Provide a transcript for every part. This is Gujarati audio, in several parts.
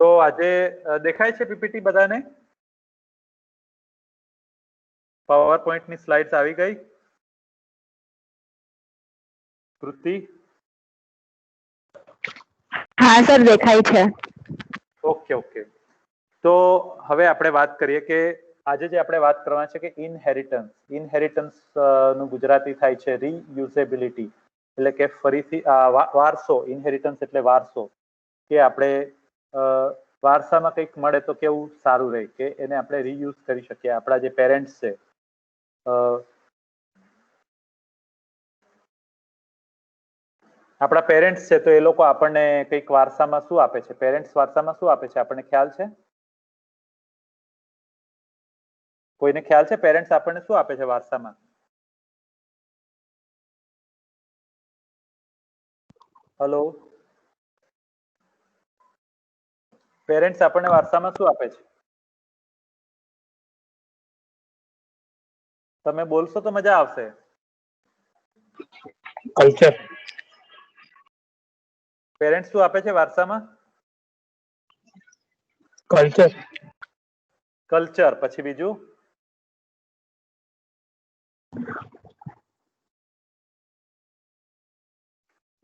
તો આજે દેખાય છે પીપીટી બધાને? પાવર પોઈન્ટની સ્લાઇડ્સ આવી ગઈ? કૃતિ? હા સર, દેખાય છે. Okay okay. તો હવે આપણે વાત કરીએ કે આજે જે આપણે વાત કરવાના છે કે ઇનહેરિટન્સ નું ગુજરાતી થાય છે રીયુઝેબિલિટી, એટલે કે ફરીથી વારસો. ઇનહેરિટન્સ એટલે વારસો, કે આપણે વારસામાં કંઈક મળે તો કેવું સારું રહે, કે એને આપણે રીયુઝ કરી શકીએ. આપણા જે પેરેન્ટ્સ છે, આપણા પેરેન્ટ્સ છે, તો એ લોકો આપણને કંઈક વારસામાં શું આપે છે? પેરેન્ટ્સ વારસામાં શું આપે છે આપણને ખ્યાલ છે? કોઈને ખ્યાલ છે પેરેન્ટ્સ આપણને શું આપે છે વારસામાં? હલો, પેરેન્ટ્સ આપણને વારસામાં શું આપે છે? તમે બોલશો તો મજા આવશે. કલ્ચર. પેરેન્ટ્સ શું આપે છે વારસામાં? કલ્ચર. કલ્ચર. પછી બીજું?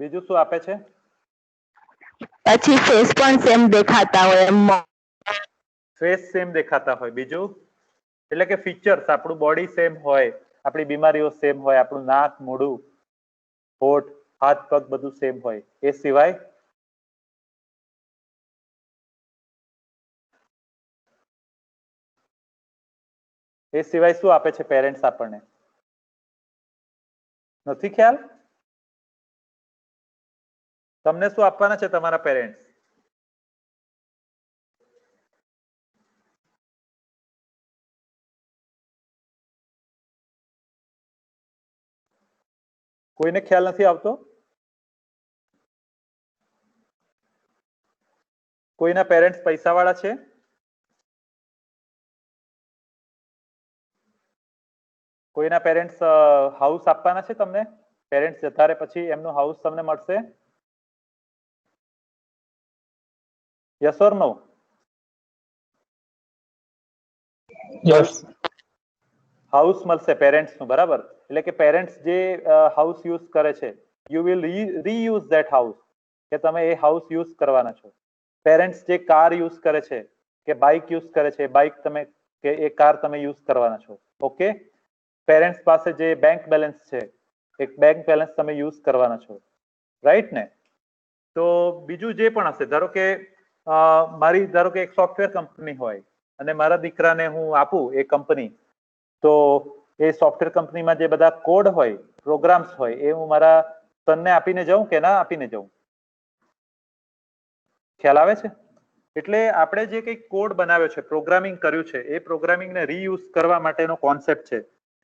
બીજું શું આપે છે? પછી ફેસ પણ સેમ દેખાતા હોય એમ. ફેસ સેમ દેખાતા હોય. બીજું? એટલે કે ફીચર્સ, આપણું બોડી સેમ હોય, આપણી બીમારીઓ સેમ હોય, આપણું નાક, મોઢું, હોઠ, હાથ, પગ બધું સેમ હોય. એ સિવાય? એ સિવાય શું આપે છે પેરેન્ટ્સ આપણને? નથી ખ્યાલ? તમને શું આપવાના છે તમારા પેરેન્ટ્સ? કોઈને ખ્યાલ નથી આવતો? કોઈના પેરેન્ટ્સ પૈસાવાળા છે? કોઈના પેરેન્ટ્સ હાઉસ આપવાના છે તમને? પેરેન્ટ્સ જતા રહે પછી એમનું હાઉસ તમને મળશે? Yes or no? Yes. House મળશે પેરેન્ટ્સ નું, બરાબર. એટલે કે પેરેન્ટ્સ જે હાઉસ યુઝ કરે છે, you will reuse that house, કે તમે એ હાઉસ યુઝ કરવાના છો. પેરેન્ટ્સ જે કાર યુઝ કરે છે કે બાઇક યુઝ કરે છે, બાઇક તમે કે એ કાર તમે યુઝ કરવાના છો. ઓકે. પેરેન્ટ્સ પાસે જે બેંક બેલેન્સ છે, એક બેંક બેલેન્સ તમે યુઝ કરવાના છો. રાઈટ ને? તો બીજું જે પણ હશે, ધારો કે એક સોફ્ટવેર કંપની હોય અને મારા દીકરાને હું આપું એ કંપની, તો એ સોફ્ટવેર કંપનીમાં જે બધા કોડ હોય, પ્રોગ્રામ્સ હોય, એ હું મારા સનને આપીને જાઉં કે ના આપીને જાઉં? ખ્યાલ આવે છે? એટલે આપણે જે કંઈક કોડ બનાવ્યો છે, પ્રોગ્રામિંગ કર્યું છે, એ પ્રોગ્રામિંગને રીયુઝ કરવા માટેનો કોન્સેપ્ટ છે,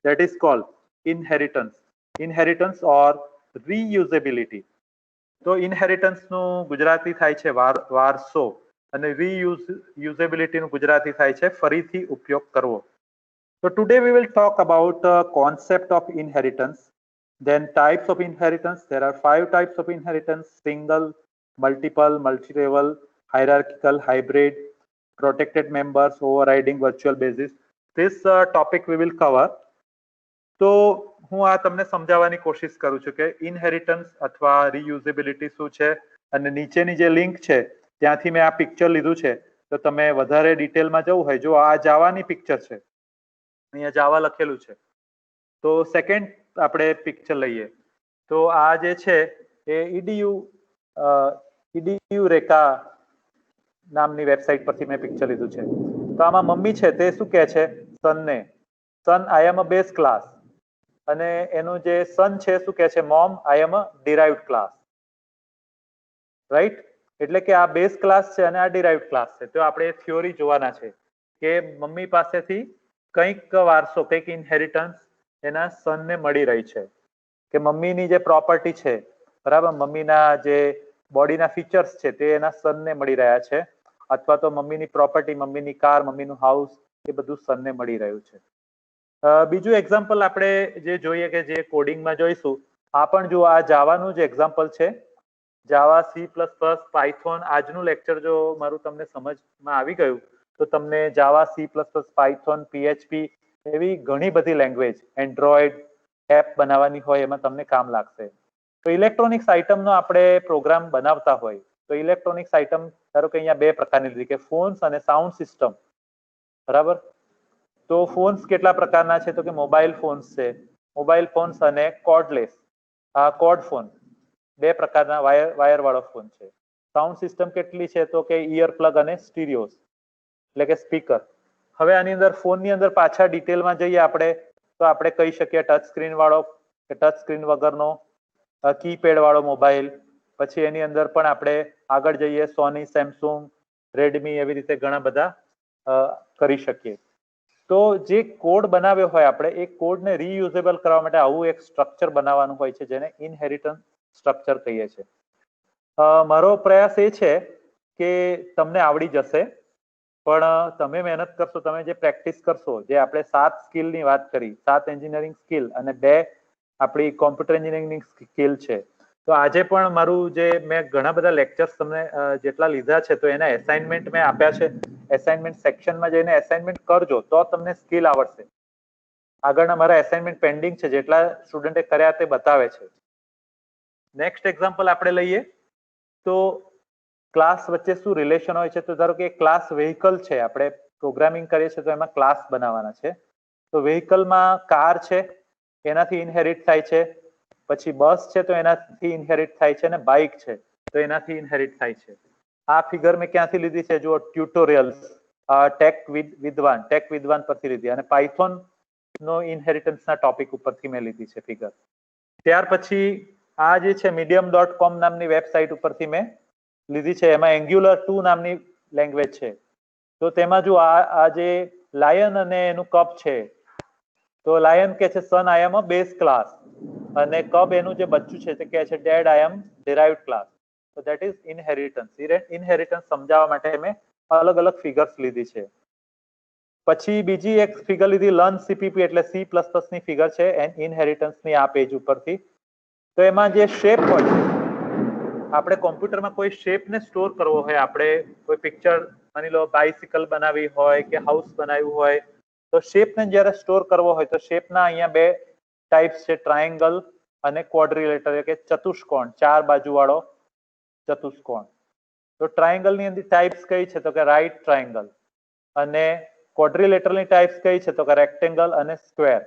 ધેટ ઇઝ કોલ્ડ ઇનહેરિટન્સ ઓર રીયુઝેબિલિટી. તો ઇનહેરિટન્સ નું ગુજરાતી થાય છે વારસો, અને રીયુઝેબિલિટી નું ગુજરાતી થાય છે ફરીથી ઉપયોગ કરવો. So today we will talk about the concept of inheritance, then types of inheritance. There are 5 types of inheritance: single, multiple, multi-level, hierarchical, hybrid, protected members, overriding, virtual basis. This topic we will cover. તો હું આ તમને સમજાવવાની કોશિશ કરું છું કે ઇનહેરિટન્સ અથવા રીયુઝેબિલિટી શું છે, અને નીચેની જે લિંક છે ત્યાંથી મેં આ પિક્ચર લીધું છે. તો તમે વધારે ડિટેલમાં જવું હોય, જો આ જાવાની પિક્ચર છે, અહીંયા જાવા લખેલું છે. તો સેકન્ડ આપણે પિક્ચર લઈએ, તો આ જે છે એ ઈડીયુ રેખા નામની વેબસાઇટ પરથી મેં પિક્ચર લીધું છે. તો આમાં મમ્મી છે તે શું કહે છે સનને, સન આઈ એમ અ બેઝ ક્લાસ. અને એનું જે સન છે શું કહે છે, mom I am a derived class. Right? એટલે કે આ બેઝ ક્લાસ છે અને આ ડિરાઇવ્ડ ક્લાસ છે. તો આપણે થિયોરી જોવાના છે કે મમ્મી પાસેથી કંઈક વારસો, કંઈક ઇનહેરિટન્સ એના સનને મળી રહી છે, કે મમ્મીની જે પ્રોપર્ટી છે, બરાબર, મમ્મીના જે બોડીના ફીચર્સ છે તે એના સનને મળી રહ્યા છે, અથવા તો મમ્મીની પ્રોપર્ટી, મમ્મીની કાર, મમ્મીનું હાઉસ, એ બધું સનને મળી રહ્યું છે. બીજું એક્ઝામ્પલ આપણે જે જોઈએ કે જે કોડિંગમાં જોઈશું, આ પણ જો આ જાવાનું જ એક્ઝામ્પલ છે. જાવા, C++, પાયથોન આજનું લેક્ચર જો મારું તમને સમજમાં આવી ગયું તો તમને જાવા, C++, પાયથોન, PHP એવી ઘણી બધી લેંગ્વેજ એન્ડ્રોઈડ એપ બનાવવાની હોય એમાં તમને કામ લાગશે. તો ઇલેક્ટ્રોનિક્સ આઇટમનો આપણે પ્રોગ્રામ બનાવતા હોય તો ઇલેક્ટ્રોનિક્સ આઇટમ ધારો કે અહીંયા બે પ્રકારની લીધી કે ફોન્સ અને સાઉન્ડ સિસ્ટમ, બરાબર. તો ફોન્સ કેટલા પ્રકારના છે તો કે મોબાઈલ ફોન્સ છે, મોબાઈલ ફોન્સ અને કોર્ડલેસ કોર્ડ ફોન, બે પ્રકારના વાયર વાળો ફોન છે. સાઉન્ડ સિસ્ટમ કેટલી છે તો કે ઇયર પ્લગ અને સ્ટીરિયોસ એટલે કે સ્પીકર. હવે આની અંદર ફોનની અંદર પાછા ડિટેલમાં જઈએ આપણે તો આપણે કહી શકીએ ટચ સ્ક્રીન વાળો કે ટચ સ્ક્રીન વગરનો, કીપેડ વાળો મોબાઈલ. પછી એની અંદર પણ આપણે આગળ જઈએ સોની, સેમસંગ, રેડમી એવી રીતે ઘણા બધા કરી શકીએ. તો જે કોડ બનાવ્યો હોય આપણે એ કોડને રીયુઝેબલ કરવા માટે આવું એક સ્ટ્રક્ચર બનાવવાનું હોય છે જેને ઇનહેરિટન્સ સ્ટ્રક્ચર કહીએ છીએ. મારો પ્રયાસ એ છે કે તમને આવડી જશે, પણ તમે મહેનત કરશો, તમે જે પ્રેક્ટિસ કરશો, જે આપણે 7 સ્કિલની વાત કરી, 7 એન્જિનિયરિંગ સ્કિલ અને 2 આપણી કોમ્પ્યુટર એન્જિનિયરિંગની સ્કિલ છે. તો આજે પણ મારું જે મેં ઘણા બધા લેક્ચર્સ તમને જેટલા લીધા છે તો એના એસાઇનમેન્ટ મેં આપ્યા છે. એસાઇનમેન્ટ સેક્શનમાં જઈને એસાઇનમેન્ટ કરજો તો તમને સ્કિલ આવડશે. આગળના મારા એસાઇનમેન્ટ પેન્ડિંગ છે, જેટલા સ્ટુડન્ટે કર્યા તે બતાવે છે. નેક્સ્ટ એક્ઝામ્પલ આપણે લઈએ તો ક્લાસ વચ્ચે શું રિલેશન હોય છે. તો ધારો કે ક્લાસ વેહિકલ છે, આપણે પ્રોગ્રામિંગ કરીએ છીએ તો એમાં ક્લાસ બનાવવાના છે. તો વેહિકલમાં કાર છે એનાથી ઇનહેરિટ થાય છે, પછી બસ છે તો એનાથી ઇનહેરિટ થાય છે, અને બાઇક છે તો એનાથી ઇનહેરિટ થાય છે. આ ફિગર મેં ક્યાંથી લીધી છે જુઓ, ટ્યુટોરિયલ્સ ટેક વિદ્વાન પરથી લીધી અને પાયથોન નો ઇનહેરિટન્સના ટોપિક ઉપરથી મેં લીધી છે ફિગર. ત્યાર પછી આ જે છે medium.com નામની વેબસાઇટ ઉપરથી મેં લીધી છે. એમાં એંગ્યુલર 2 નામની લેંગ્વેજ છે. તો તેમાં જો આ જે લાયન અને એનું કપ છે, તો લાયન કે છે સન આઈ એમ અ બેઝ ક્લાસ, અને કબ એનું જે બચ્ચું છે તે કહે છે ડેડ આઈ એમ ડિરાઇવ્ડ ક્લાસ. તો ધેટ ઇઝ ઇનહેરિટન્સ. ઇનહેરિટન્સ સમજાવવા માટે મેં અલગ અલગ ફિગર્સ લીધી છે. પછી બીજી એક ફિગર લીધી લર્ન સીપીપી એટલે C++ ની ફિગર છે ઇનહેરિટન્સની આ પેજ ઉપરથી. તો એમાં જે શેપ હોય છે, આપણે કોમ્પ્યુટરમાં કોઈ શેપને સ્ટોર કરવો હોય, આપણે કોઈ પિક્ચર માની લો બાઇસિકલ બનાવી હોય કે હાઉસ બનાવ્યું હોય, તો શેપને જ્યારે સ્ટોર કરવો હોય તો શેપના અહીંયા બે ટાઈપ્સ છે, ટ્રાયેંગલ અને ક્વોડ્રિલેટર એટલે કે ચતુષ્કોણ, 4 બાજુ વાળો ચતુષ્કોણ. તો ટ્રાયેંગલની અંદર ટાઈપ્સ કઈ છે તો કે રાઈટ ટ્રાયેંગલ, અને ક્વોડ્રિલેટરની ટાઈપ્સ કઈ છે તો કે રેક્ટેંગલ અને સ્ક્વેર.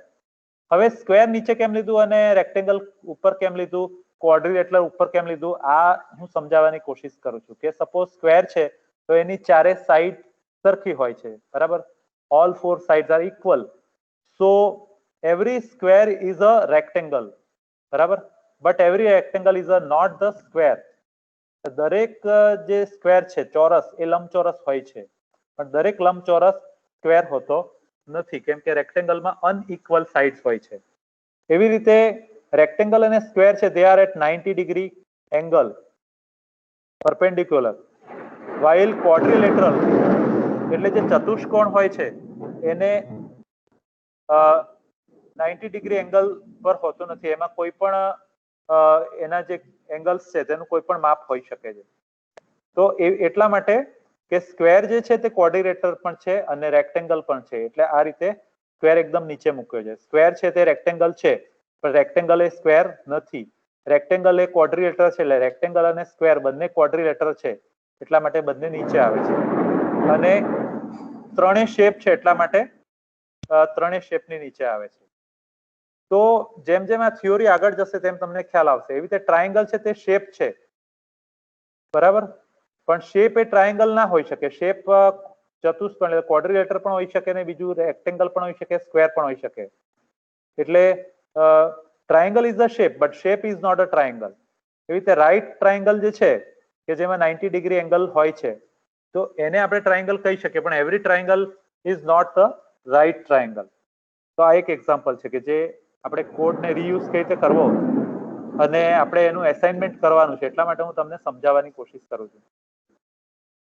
હવે સ્ક્વેર નીચે કેમ લીધું અને રેક્ટેંગલ ઉપર કેમ લીધું, ક્વોડ્રિલેટર ઉપર કેમ લીધું, આ હું સમજાવવાની કોશિશ કરું છું. કે સપોઝ સ્ક્વેર છે તો એની ચારે સાઈડ સરખી હોય છે, બરાબર. All 4 sides are equal. So every square is a rectangle, બરાબર. But every rectangle is a not the square. દરેક જે સ્ક્વેર છે ચોરસ એ લંબચોરસ હોય છે, પણ દરેક લંબચોરસ સ્ક્વેર હોતો નથી, કેમ કે રેક્ટેંગલમાં અનઇક્વલ સાઇડ્સ હોય છે. એવી રીતે રેક્ટેંગલ અને સ્ક્વેર છે they are at 90 degree angle perpendicular, while quadrilateral એટલે જે ચતુષ્કોણ હોય છે એને 90 ડિગ્રી એંગલ પર હોતો નથી. એમાં કોઈ પણ એના જે એંગલ્સ છે તેનું કોઈ પણ માપ હોઈ શકે છે. તો એટલા માટે કે સ્ક્વેર જે છે તે ક્વોડ્રિલેટર પણ છે અને રેક્ટેંગલ પણ છે, એટલે આ રીતે સ્ક્વેર એકદમ નીચે મૂક્યો છે. સ્ક્વેર છે તે રેક્ટેંગલ છે, પણ રેક્ટેંગલ એ સ્ક્વેર નથી. રેક્ટેંગલ એ ક્વોડ્રિલેટર છે, એટલે રેક્ટેંગલ અને સ્ક્વેર બંને ક્વોડ્રિલેટર છે, એટલા માટે બંને નીચે આવે છે. અને ત્રણેય શેપ છે એટલા માટે ત્રણેય શેપની નીચે આવે છે. તો જેમ જેમ આ થિયોરી આગળ જશે તેમ તમને ખ્યાલ આવશે. એવી રીતે ટ્રાયેંગલ છે તે શેપ છે, બરાબર, પણ શેપ એ ટ્રાયેંગલ ના હોઈ શકે. શેપ ચતુષ્કોણ એટલે ક્વોડ્રિલેટર પણ હોઈ શકે ને બીજું રેક્ટેંગલ પણ હોઈ શકે, સ્ક્વેર પણ હોઈ શકે. એટલે triangle is a shape but shape is not a triangle. એવી રીતે રાઈટ ટ્રાયેંગલ જે છે કે જેમાં 90 ડિગ્રી એંગલ હોય છે તો એને આપણે ટ્રાયેંગલ કહી શકીએ, પણ every triangle is not the right triangle. તો આ એક એક્ઝામ્પલ છે કે જે આપણે કોડને રીયુઝ કઈ રીતે કરવો અને આપણે એનું એસાઇનમેન્ટ કરવાનું છે, એટલા માટે હું તમને સમજાવવાની કોશિશ કરું છું.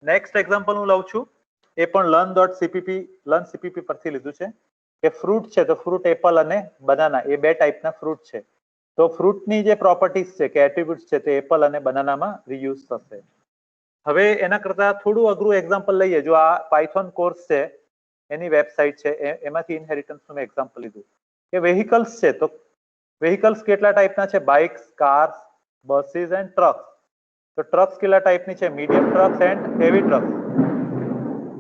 નેક્સ્ટ એક્ઝામ્પલ હું લઉં છું, એ પણ લર્ન સીપીપી પરથી લીધું છે. કે ફ્રૂટ છે તો ફ્રૂટ એપલ અને બનાના એ બે ટાઈપના ફ્રૂટ છે. તો ફ્રૂટની જે પ્રોપર્ટીઝ છે કે એટ્રીબ્યુટ્સ છે તે એપલ અને બનાનામાં રીયુઝ થશે. હવે એના કરતા થોડું અઘરું એક્ઝામ્પલ લઈએ. જો આ પાયથોન કોર્સ છે એની વેબસાઇટ છે એમાંથી ઇનહેરિટન્સનું મેં એક્ઝામ્પલ લીધું કે વેહિકલ્સ છે. તો વેહિકલ્સ કેટલા ટાઈપના છે? Bikes, cars, buses and trucks. તો ટ્રક્સ કેટલા ટાઈપની છે? Medium trucks and heavy trucks.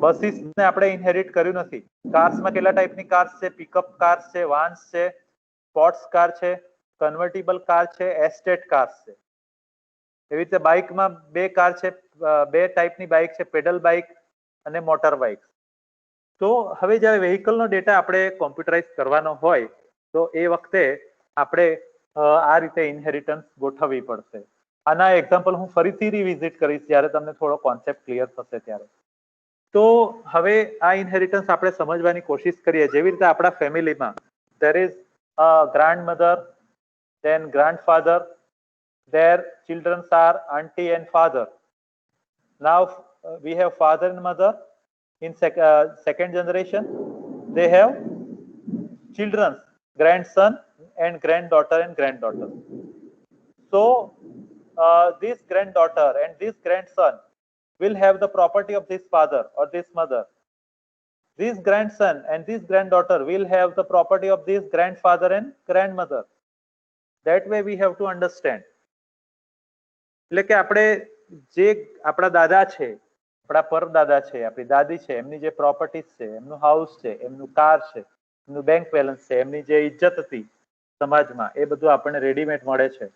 Buses ને આપણે ઇનહેરિટ કર્યું નથી. કાર્સમાં કેટલા ટાઈપની કાર્સ છે? પિકઅપ કાર્સ છે, વાન્સ છે, સ્પોર્ટ્સ કાર છે, કન્વર્ટિબલ કાર છે, એસ્ટેટ કાર્સ છે. એવી રીતે બાઇકમાં બે કાર છે, બે ટાઈપની બાઇક છે, પેડલ બાઇક અને મોટર બાઇક. તો હવે જ્યારે વેહિકલનો ડેટા આપણે કોમ્પ્યુટરાઇઝ કરવાનો હોય તો એ વખતે આપણે આ રીતે ઇનહેરિટન્સ ગોઠવવી પડશે. આના એક્ઝામ્પલ હું ફરીથી રિવિઝિટ કરીશ જ્યારે તમને થોડો કોન્સેપ્ટ ક્લિયર થશે ત્યારે. તો હવે આ ઇનહેરિટન્સ આપણે સમજવાની કોશિશ કરીએ. જેવી રીતે આપણા ફેમિલીમાં there is a grandmother, then grandfather, their children are auntie and father. Now we have father and mother. In second generation they have children, grandson and granddaughter and granddaughter. So this granddaughter and this grandson will have the property of this father or this mother. This grandson and this granddaughter will have the property of this grandfather and grandmother. That way we have to understand. એટલે કે આપણે જે આપણા દાદા છે, આપણા પરદાદા છે, આપણી દાદી છે, એમની જે પ્રોપર્ટીઝ છે, એમનું હાઉસ છે, એમનું કાર છે, એમનું બેંક બેલેન્સ છે, એમની જે ઇજ્જત હતી સમાજમાં, એ બધું આપણને રેડીમેડ મળે છે.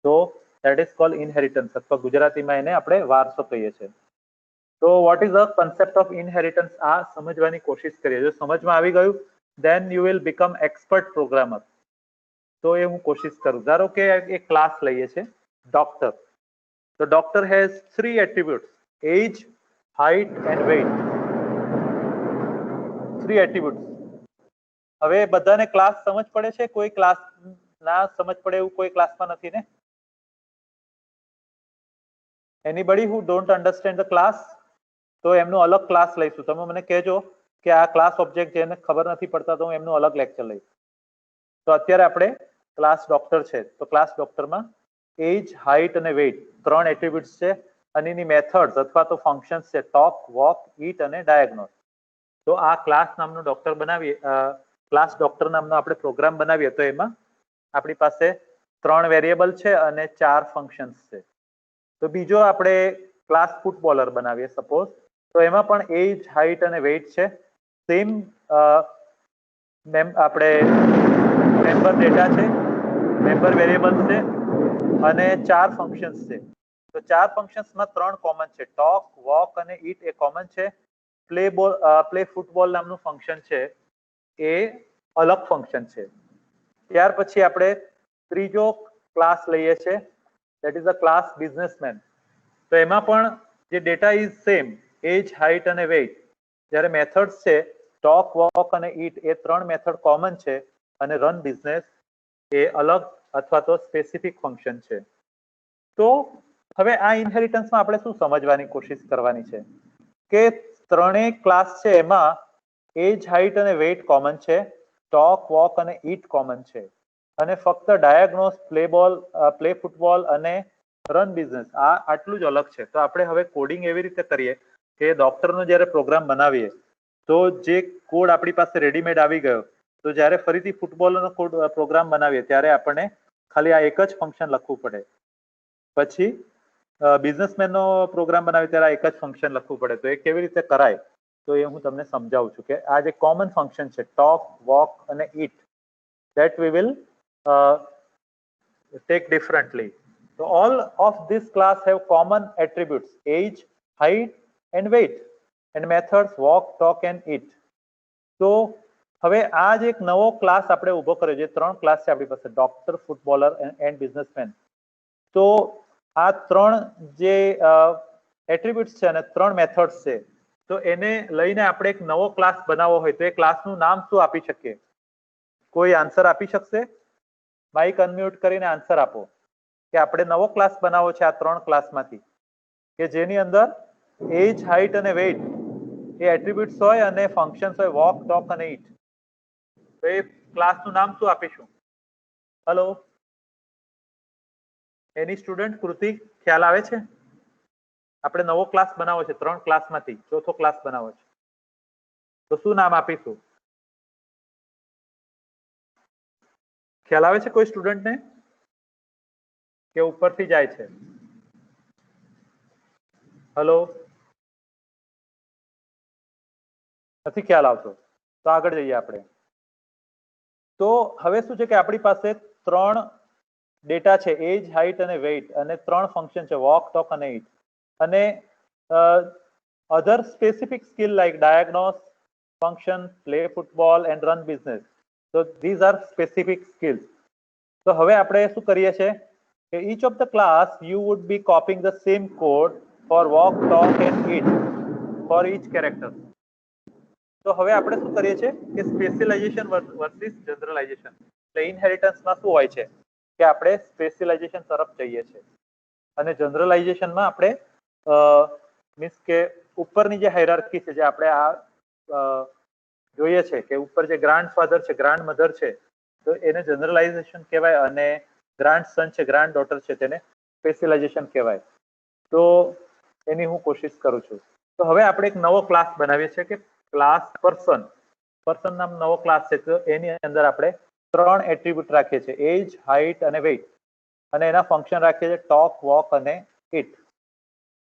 તો that is called inheritance, અથવા ગુજરાતીમાં એને આપણે વારસો કહીએ છીએ. તો what is the concept of inheritance? આ સમજવાની કોશિશ કરીએ. જો સમજમાં આવી ગયું then you will become expert programmer. તો એ હું કોશિશ કરું. ધારો કે એક ક્લાસ લઈએ છે ડોક્ટર. તો doctor has 3 attributes: age, height and weight. 3 attributes. હવે બધાને ક્લાસ સમજ પડે છે? કોઈ ક્લાસ ના સમજ પડે એવું કોઈ ક્લાસમાં નથી ને? Anybody who don't understand the class? તો એમનો અલગ ક્લાસ લઈશું. તમે મને કહેજો કે આ ક્લાસ ઓબ્જેક્ટ જેને ખબર નથી પડતા તો હું એમનું અલગ લેક્ચર લઈશ. તો અત્યારે આપણે ક્લાસ ડોક્ટર છે તો ક્લાસ ડોક્ટરમાં એજ, હાઇટ અને વેઇટ 3 એટ્રીબ્યુટ્સ છે અને એની મેથડ્સ અથવા તો ફંક્શન્સ છે ટોક, વોક, ઈટ અને ડાયગ્નોસ. તો આ ક્લાસ નામનું ડોક્ટર બનાવીએ, ક્લાસ ડોક્ટર નામનો આપણે પ્રોગ્રામ બનાવીએ તો એમાં આપણી પાસે 3 વેરિયેબલ છે અને 4 ફંક્શન્સ છે. તો બીજો આપણે ક્લાસ ફૂટબોલર બનાવીએ સપોઝ. તો એમાં પણ એજ, હાઇટ અને વેઇટ છે. સેમ આપણે મેમ્બર ડેટા છે, મેમ્બર વેરિયેબલ્સ છે અને 4 ફંક્શન્સ છે. તો 4 ફંક્શન્સમાં 3 કોમન છે. ટોક, વોક અને ઈટ એ કોમન છે. પ્લે ફૂટબોલ નામનું ફંક્શન છે એ અલગ ફંક્શન છે. ત્યાર પછી આપણે ત્રીજો ક્લાસ લઈએ છે, that is a class businessman. તો એમાં પણ જે data is same, age, height અને વેઇટ. જ્યારે મેથડ્સ છે ટોક, વોક અને ઈટ એ 3 મેથડ કોમન છે અને રન બિઝનેસ એ અલગ અથવા તો સ્પેસિફિક ફંક્શન છે. તો હવે આ ઇનહેરિટન્સમાં આપણે શું સમજવાની કોશિશ કરવાની છે કે ત્રણેય ક્લાસ છે એમાં એજ, હાઇટ અને વેઇટ કોમન છે, ટોક, વોક અને ઈટ કોમન છે અને ફક્ત ડાયગ્નોસ, પ્લે ફૂટબોલ અને રન બિઝનેસ આટલું જ અલગ છે. તો આપણે હવે કોડિંગ એવી રીતે કરીએ કે ડોક્ટરનો જ્યારે પ્રોગ્રામ બનાવીએ તો જે કોડ આપણી પાસે રેડીમેડ આવી ગયો, તો જ્યારે ફરીથી ફૂટબોલનો કોડ પ્રોગ્રામ બનાવીએ ત્યારે આપણને ખાલી આ એક જ ફંક્શન લખવું પડે. પછી બિઝનેસમેનનો પ્રોગ્રામ બનાવીએ ત્યારે આ એક જ ફંક્શન લખવું પડે. તો એ કેવી રીતે કરાય તો એ હું તમને સમજાવું છું કે આ જે કોમન ફંક્શન છે ટોક, વોક અને ઈટ, that we will take differently. So all of this class have common attributes: age, height and weight, and methods walk, talk and eat. તો હવે આ જ એક નવો ક્લાસ આપણે ઉભો કર્યો. જે 3 ક્લાસ છે આપણી પાસે, ડોક્ટર, ફૂટબોલર એન્ડ બિઝનેસમેન. તો આ 3 જે એટ્રીબ્યુટ્સ છે અને 3 મેથડ્સ છે, તો એને લઈને આપણે એક નવો ક્લાસ બનાવવો હોય તો એ ક્લાસનું નામ શું આપી શકીએ? કોઈ આન્સર આપી શકશે? માઇક અનમ્યુટ કરીને આન્સર આપો કે આપણે નવો ક્લાસ બનાવવો છે આ 3 ક્લાસમાંથી કે જેની અંદર એજ, હાઇટ અને વેઇટ એ એટ્રીબ્યુટ્સ હોય અને ફંક્શન્સ હોય વોક, ટોક અને ઈટ. તો એ ક્લાસનું નામ શું આપીશું? હેલો, એની સ્ટુડન્ટ કૃતિ ખ્યાલ આવે છે? આપણે નવો ક્લાસ બનાવો છે, 3 ક્લાસમાંથી ચોથો ક્લાસ બનાવો છે, તો શું નામ આપીશું? ખ્યાલ આવે છે કોઈ સ્ટુડન્ટને કે ઉપરથી જાય છે? હલો, નથી ખ્યાલ આવતો? તો આગળ જઈએ આપણે. તો હવે શું છે કે આપણી પાસે 3 ડેટા છે, એજ, હાઇટ અને વેઇટ, અને 3 ફંક્શન છે, વોક, ટોક અને ઈટ. અને other specific skill like diagnose, function, play football and run business. So these are specific skills. તો હવે આપણે શું કરીએ છીએ કે each of the class you would be copying the same code for walk, talk and eat for each character. તો હવે આપણે શું કરીએ છીએ કે સ્પેશિયલાઇઝેશન વર્સિસ જનરલાઇઝેશન. એટલે ઇનહેરિટન્સમાં શું હોય છે કે આપણે સ્પેશિયલાઇઝેશન તરફ જઈએ છીએ અને જનરલાઇઝેશનમાં આપણે મીન્સ કે ઉપરની જે હાયરાર્કી છે, જે આપણે આ જોઈએ છે કે ઉપર જે ગ્રાન્ડફાધર છે, ગ્રાન્ડ મધર છે, તો એને જનરલાઇઝેશન કહેવાય, અને ગ્રાન્ડ સન છે, ગ્રાન્ડ ડોટર છે, તેને સ્પેશિયલાઇઝેશન કહેવાય. તો એની હું કોશિશ કરું છું. તો હવે આપણે એક નવો ક્લાસ બનાવીએ છીએ કે ક્લાસ પર્સન. પર્સન નામ નવો ક્લાસ છે. તો એની અંદર આપણે 3 એટ્રીબ્યુટ રાખીએ છીએ, એજ, હાઇટ અને વેઇટ, અને એના ફંક્શન રાખીએ છીએ ટોક, વોક અને ઇટ.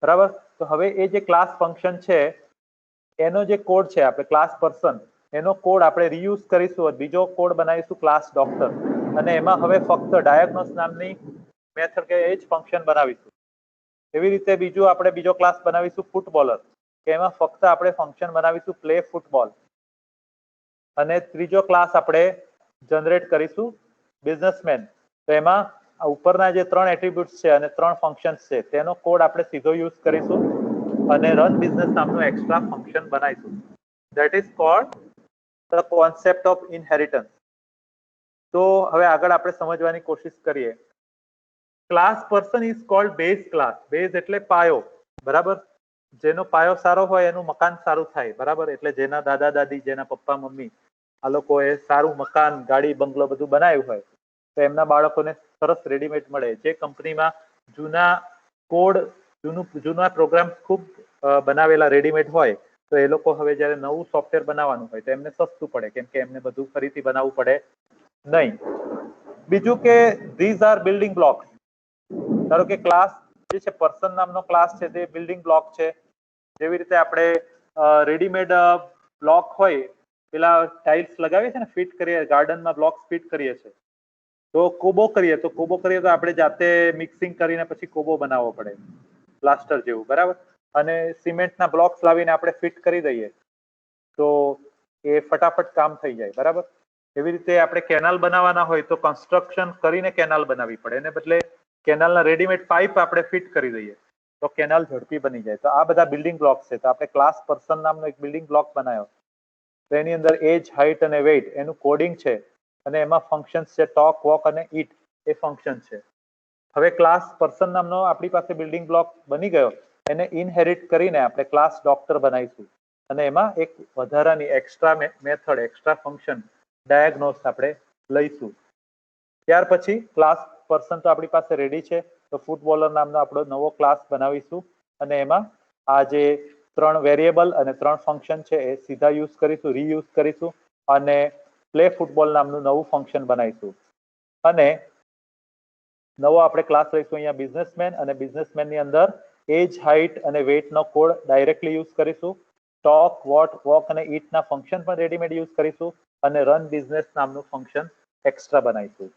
બરાબર? તો હવે એ જે ક્લાસ ફંક્શન છે એનો જે કોડ છે, આપણે ક્લાસ પર્સન એનો કોડ આપણે રીયુઝ કરીશું, બીજો કોડ બનાવીશું ક્લાસ ડોક્ટર, અને એમાં હવે ફક્ત ડાયગ્નોસ નામની મેથડ કે એ જ ફંક્શન બનાવીશું. એવી રીતે બીજો ક્લાસ બનાવીશું ફૂટબોલર, કે એમાં ફક્ત આપણે ફંક્શન બનાવીશું પ્લે ફૂટબોલ, અને ત્રીજો ક્લાસ આપણે જનરેટ કરીશું બિઝનેસમેન. તો એમાં ઉપરના જે 3 એટ્રીબ્યુટ્સ છે અને 3 ફંક્શન્સ છે તેનો કોડ આપણે સીધો યુઝ કરીશું અને રન બિઝનેસ નામનું એક્સ્ટ્રા ફંક્શન બનાવીશું. That is called the concept of inheritance. તો હવે આગળ આપણે સમજવાની કોશિશ કરીએ. Class person is called base class. Base એટલે પાયો, બરાબર? જેનો પાયો સારો હોય એનું મકાન સારું થાય, બરાબર? એટલે જેના દાદા દાદી, જેના પપ્પા મમ્મી આ લોકોએ સારું મકાન, ગાડી, બંગલો બધું બનાવ્યું હોય તો એમના બાળકોને સરસ રેડીમેડ મળે. જે કંપનીમાં જૂના કોડ, જૂના પ્રોગ્રામ ખૂબ બનાવેલા રેડીમેડ હોય, તો એ લોકો હવે જ્યારે નવું સોફ્ટવેર બનાવવાનું હોય તો એમને સસ્તું પડે, કેમ કે એમને બધું ફરીથી બનાવવું પડે નહીં. બીજું કે ધીઝ આર બિલ્ડિંગ બ્લોક્સ. ધારો કે ક્લાસ જે છે, પર્સન નામનો ક્લાસ છે, તે બિલ્ડિંગ બ્લોક છે. જેવી રીતે આપણે રેડીમેડ બ્લોક હોય, પેલા ટાઇલ્સ લગાવીએ છીએ ને, ફિટ કરીએ, ગાર્ડનમાં બ્લોક્સ ફિટ કરીએ છીએ, તો કોબો કરીએ તો આપણે જાતે મિક્સિંગ કરીને પછી કોબો બનાવવો પડે, પ્લાસ્ટર જેવું, બરાબર? અને સિમેન્ટના બ્લોક્સ લાવીને આપણે ફિટ કરી દઈએ તો એ ફટાફટ કામ થઈ જાય, બરાબર? એવી રીતે આપણે કેનાલ બનાવવાના હોય તો કન્સ્ટ્રક્શન કરીને કેનાલ બનાવવી પડે, એને બદલે કેનાલના રેડીમેડ પાઇપ આપણે ફિટ કરી દઈએ તો કેનાલ ઝડપી બની જાય. તો આ બધા બિલ્ડિંગ બ્લોક્સ છે. તો આપણે ક્લાસ પર્સન નામનો એક બિલ્ડિંગ બ્લોક બનાવ્યો, તો એની અંદર એજ, હાઇટ અને વેઇટ એનું કોડિંગ છે, અને એમાં ફંક્શન્સ છે ટોક, વોક અને ઈટ, એ ફંક્શન છે. હવે ક્લાસ પર્સન નામનો આપણી પાસે બિલ્ડિંગ બ્લોક બની ગયો, એને ઇનહેરિટ કરીને આપણે ક્લાસ ડોક્ટર બનાવીશું, અને એમાં એક વધારાની extra method, extra function diagnose આપણે લઈશું. ત્યાર પછી ક્લાસ પર્સન તો આપણી પાસે રેડી છે, તો ફૂટબોલર નામનો આપણો નવો ક્લાસ બનાવીશું, અને એમાં આ જે 3 વેરિયેબલ અને 3 ફંક્શન છે એ સીધા યુઝ કરીશું, રીયુઝ કરીશું, અને પ્લે ફૂટબોલ નામનું નવું ફંક્શન બનાવીશું. અને નવો આપણે ક્લાસ લઈશું અહીંયા બિઝનેસમેન, અને બિઝનેસમેનની અંદર એજ, હાઇટ અને વેઇટનો કોડ ડાયરેક્ટલી યુઝ કરીશું. ટોક, વોક અને ઈટના ફંક્શન પણ રેડીમેડ યુઝ કરીશું, અને રન બિઝનેસ નામનું ફંક્શન એક્સ્ટ્રા બનાવીશું.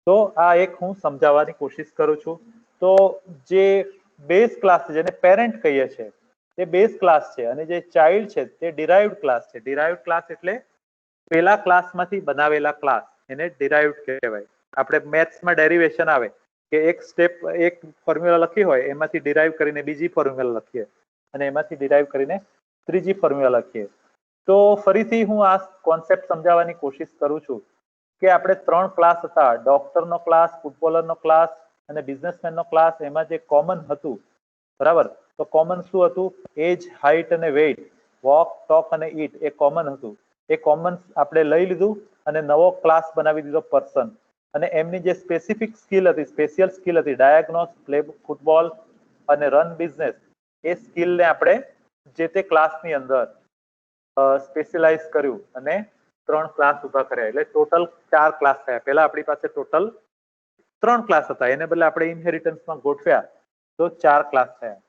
તો આ એક હું સમજાવવાની કોશિશ કરું છું. તો જે બેઝ ક્લાસ છે, જેને પેરેન્ટ કહીએ છીએ, તે બેઝ ક્લાસ છે, અને જે ચાઇલ્ડ છે તે ડિરાઇવ્ડ ક્લાસ છે. ડિરાઇવ્ડ ક્લાસ એટલે પેલા ક્લાસમાંથી બનાવેલા ક્લાસ, એને ડિરાઇવ્ડ કહેવાય. આપણે મેથ્સમાં ડેરિવેશન આવે કે એક ફોર્મ્યુલા લખી હોય, એમાંથી ડિરાઇવ કરીને બીજી ફોર્મ્યુલા લખીએ, અને એમાંથી ડિરાઇવ કરીને ત્રીજી ફોર્મ્યુલા લખીએ. તો ફરીથી હું આ કોન્સેપ્ટ સમજાવવાની કોશિશ કરું છું કે આપણે 3 ક્લાસ હતા, ડોક્ટરનો ક્લાસ, ફૂટબોલરનો ક્લાસ અને બિઝનેસમેનનો ક્લાસ. એમાં જે કોમન હતું, બરાબર, તો કોમન શું હતું? એજ, હાઇટ અને વેઇટ, વોક, ટોક અને ઈટ, એ કોમન હતું. એ કોમન આપણે લઈ લીધું અને નવો ક્લાસ બનાવી દીધો પર્સન. અને એમની જે સ્પેસિફિક સ્કિલ હતી, સ્પેશિયલ સ્કિલ હતી, ડાયગ્નોસ, પ્લે ફૂટબોલ અને રન બિઝનેસ, એ સ્કિલને આપણે જે તે ક્લાસની અંદર સ્પેશિયલાઇઝ કર્યું અને 3 ક્લાસ ઉભા કર્યા, એટલે ટોટલ 4 ક્લાસ થયા. પહેલા આપણી પાસે ટોટલ 3 ક્લાસ હતા, એને બદલે આપણે ઇનહેરિટન્સમાં ગોઠવ્યા તો 4 ક્લાસ થયા.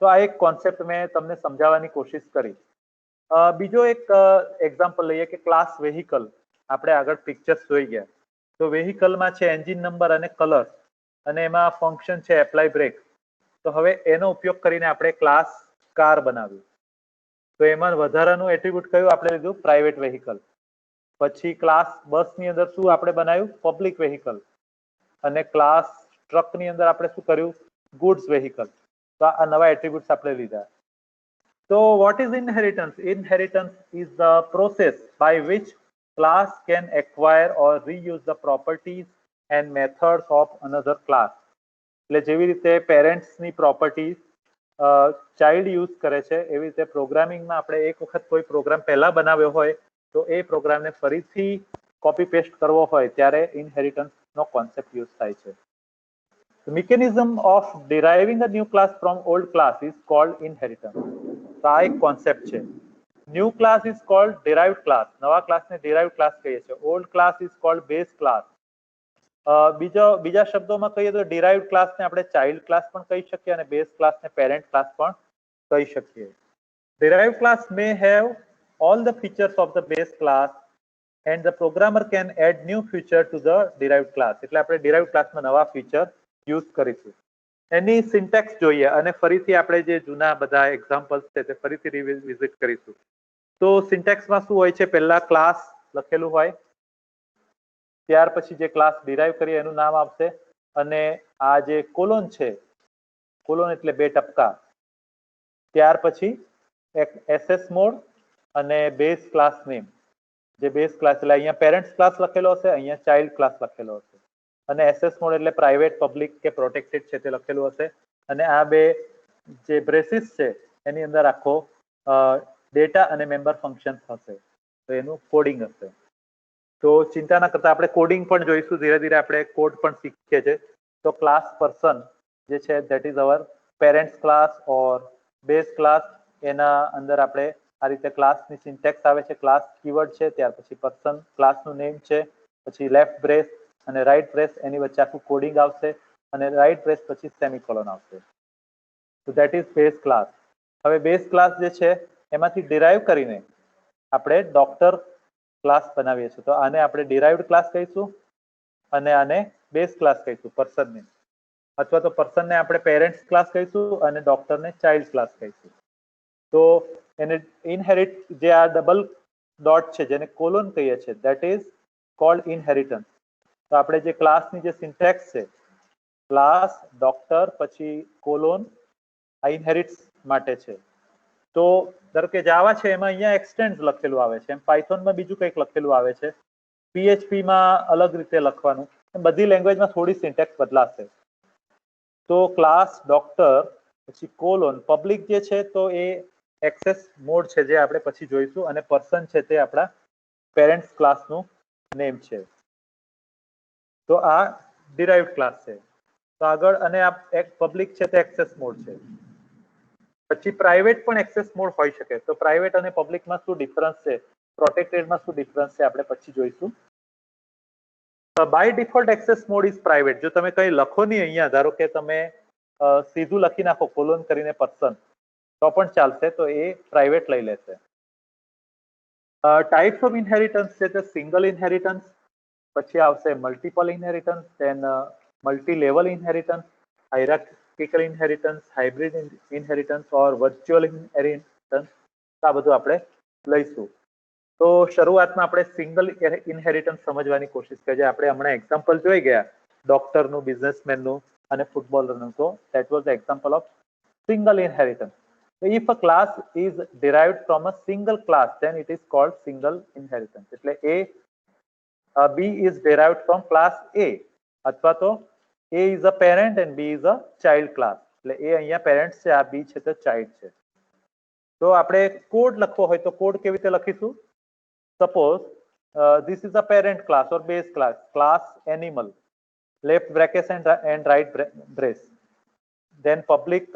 તો આ એક કોન્સેપ્ટ મેં તમને સમજાવવાની કોશિશ કરી. બીજો એક એક્ઝામ્પલ લઈએ કે ક્લાસ વેહિકલ. આપણે આગળ પિક્ચર્સ જોઈ ગયા. તો વેહિકલમાં છે એન્જિન નંબર અને કલર, અને એમાં ફંક્શન છે એપ્લાય બ્રેક. તો હવે એનો ઉપયોગ કરીને આપણે ક્લાસ કાર બનાવ્યું. તો એમાં વધારાનું એટ્રીબ્યુટ કયું આપણે લીધું? Private vehicle. પછી ક્લાસ બસની અંદર શું આપણે બનાવ્યું? Public vehicle. અને ક્લાસ ટ્રકની અંદર આપણે શું કર્યું? Goods vehicle. તો આ નવા એટ્રીબ્યુટ્સ આપણે લીધા. So what is inheritance? Inheritance is the process by which class can acquire or reuse the properties and methods of another class. એટલે જેવી રીતે પેરેન્ટ્સની પ્રોપર્ટી ચાઇલ્ડ યુઝ કરે છે, એવી રીતે પ્રોગ્રામિંગમાં આપણે એક વખત કોઈ પ્રોગ્રામ પહેલા બનાવ્યો હોય તો એ પ્રોગ્રામને ફરીથી કોપી પેસ્ટ કરવો હોય ત્યારે ઇનહેરિટન્સનો કોન્સેપ્ટ યુઝ થાય છે. The mechanism of deriving a new class from old class is called inheritance. તો આ એક કોન્સેપ્ટ છે. New class is called derived class. નવા ક્લાસને derived class કહીએ છીએ. Old class is called base class. બીજા શબ્દોમાં કહીએ તો derived ક્લાસને આપણે ચાઇલ્ડ ક્લાસ પણ કહી શકીએ અને બેઝ ક્લાસને પેરેન્ટ ક્લાસ પણ કહી શકીએ. Derived class may have all the features of the base class and the programmer can add new feature to the derived class. એટલે આપણે derived classમાં નવા ફીચર યુઝ કરીશું. એની સિન્ટેક્સ જોઈએ અને ફરીથી આપણે જે જૂના બધા એક્ઝામ્પલ્સ છે તે ફરીથી રિવિઝિટ કરીશું. તો સિન્ટેક્સમાં શું હોય છે? પહેલા ક્લાસ લખેલું હોય, ત્યાર પછી જે ક્લાસ ડિરાઈવ કરીએ એનું નામ આવશે, અને આ જે કોલોન છે, કોલોન એટલે 2 ટપકા, ત્યાર પછી એક એસએસ મોડ અને બેઝ ક્લાસ નેમ. જે બેઝ ક્લાસ એટલે અહીંયા પેરેન્ટ્સ ક્લાસ લખેલો હશે, અહીંયા ચાઇલ્ડ ક્લાસ લખેલો હશે, અને એસએસ મોડ એટલે પ્રાઇવેટ, પબ્લિક કે પ્રોટેક્ટેડ છે તે લખેલું હશે, અને આ બે જે બ્રેસીસ છે એની અંદર આખો ડેટા અને મેમ્બર ફંક્શન હશે. તો એનું કોડિંગ હશે. તો ચિંતા ના કરતા, આપણે કોડિંગ પણ જોઈશું. ધીરે ધીરે આપણે કોડ પણ શીખીએ છીએ. તો ક્લાસ પર્સન જે છે that is our parents class or base class. એના અંદર આપણે આ રીતે ક્લાસની સિન્ટેક્સ આવે છે. ક્લાસ કીવર્ડ છે, ત્યાર પછી પર્સન ક્લાસનું નેમ છે, પછી લેફ્ટ બ્રેસ અને રાઈટ બ્રેસ, એની વચ્ચે આખું કોડિંગ આવશે, અને રાઈટ બ્રેસ પછી સેમિકોલોન આવશે. તો ધેટ ઇઝ બેઝ ક્લાસ. હવે બેઝ ક્લાસ જે છે એમાંથી ડિરાઈવ કરીને આપણે ડોક્ટર ક્લાસ બનાવીએ છીએ. તો આને આપણે ડિરાઈવડ ક્લાસ કહીશું અને આને બેઝ ક્લાસ કહીશું પર્સનને, અથવા તો પર્સનને આપણે પેરેન્ટ્સ ક્લાસ કહીશું અને ડોક્ટરને ચાઇલ્ડ ક્લાસ કહીશું. તો એને ઇનહેરિટ જે આ ડબલ ડોટ છે જેને કોલોન કહીએ છીએ, ધેટ ઇઝ કોલ્ડ ઇનહેરિટન્સ. તો આપણે જે ક્લાસની જે સિન્ટેક્સ છે, ક્લાસ ડોક્ટર પછી કોલોન, આ ઇનહેરિટ્સ માટે છે. તો ધારો કે જાવા છે એમાં અહીંયા એક્સટેન્ડ લખેલું આવે છે, એમ પાયથોનમાં બીજું કંઈક લખેલું આવે છે, પીએચપીમાં અલગ રીતે લખવાનું, બધી લેંગ્વેજમાં થોડી સિન્ટેક્સ બદલાશે. તો ક્લાસ ડોક્ટર પછી કોલોન, પબ્લિક જે છે તો એ એક્સેસ મોડ છે જે આપણે પછી જોઈશું, અને પર્સન છે તે આપણા પેરેન્ટ્સ ક્લાસનું નેમ છે. તો આ ડિરાઇવ્ડ ક્લાસ છે. તો આગળ, અને આ એક પબ્લિક છે તે એક્સેસ મોડ છે. પછી પ્રાઇવેટ પણ એક્સેસ મોડ હોઈ શકે. તો પ્રાઇવેટ અને પબ્લિકમાં શું ડિફરન્સ છે, પ્રોટેક્ટેડમાં શું ડિફરન્સ છે, આપણે પછી જોઈશું. By default access mode is private. જો તમે કંઈ લખો નહીં અહીંયા, ધારો કે તમે સીધું લખી નાખો કોલોન કરીને પર્સન, તો પણ ચાલશે, તો એ પ્રાઇવેટ લઈ લેશે. ટાઈપ્સ ઓફ ઇનહેરિટન્સ છે તે સિંગલ ઇનહેરિટન્સ, પછી આવશે multiple inheritance, then multi level inheritance, hierarchical inheritance, hybrid inheritance or virtual inheritance. આ બધું આપણે લઈશું. તો શરૂઆતમાં આપણે સિંગલ ઇનહેરિટન્સ સમજવાની કોશિશ કરીએ. આપણે હમણાં એક્ઝામ્પલ જોઈ ગયા ડોક્ટરનું, બિઝનેસમેનનું અને ફૂટબોલરનું. તો that was the example of single inheritance. If a class is derived from a single class, then it is called single inheritance. એટલે B is derived from class A, અથવા તો A is a parent and B is a child class. એટલે A અહીંયા પેરેન્ટ છે, આ B છે તો ચાઇલ્ડ છે. તો આપણે કોડ લખવો હોય તો કોડ કેવી રીતે લખીશું? Suppose this is a parent class or base class, class animal, left brackets and right brace. Then public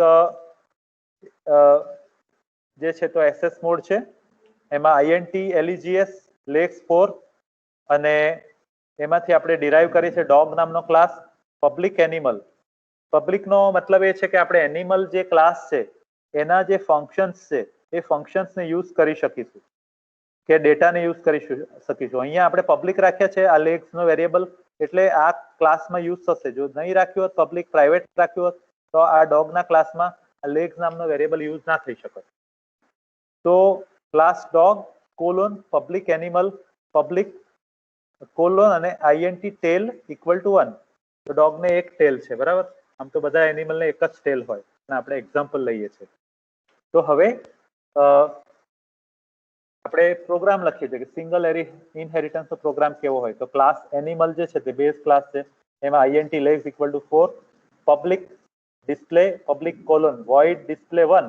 જે છે તો એસએસ મોડ છે, એમાં INT LEGS legs 4 અને એમાંથી આપણે ડિરાઈવ કરી છે ડોગ નામનો ક્લાસ પબ્લિક એનિમલ. પબ્લિક નો મતલબ એ છે કે આપણે એનિમલ જે ક્લાસ છે એના જે ફંક્શન્સ છે એ ફંક્શન્સને યુઝ કરી શકીશું કે ડેટાને યુઝ કરી શકીશું. અહીંયા આપણે પબ્લિક રાખ્યા છે આ લેગ્સ નો વેરિયેબલ, એટલે આ ક્લાસમાં યુઝ થશે. જો નહીં રાખ્યું હોત, પબ્લિક પ્રાઇવેટ રાખ્યું હોત, તો આ ડોગના ક્લાસમાં આ લેગ્સ નામનો વેરિયેબલ યુઝ ના થઈ શકે. તો class dog colon public animal public colon અને INT ટેલ ઇક્વલ ટુ 1. તો ડોગને એક ટેલ છે, બરાબર. આમ તો બધા એનિમલને એક જ ટેલ હોય, અને આપણે એક્ઝામ્પલ લઈએ છીએ. તો હવે આપણે પ્રોગ્રામ લખીએ છીએ કે સિંગલ ઇનહેરિટન્સ નો પ્રોગ્રામ કેવો હોય. તો ક્લાસ એનિમલ જે છે તે બેઝ ક્લાસ છે, એમાં INT legs equal to 4, public display public colon void display 1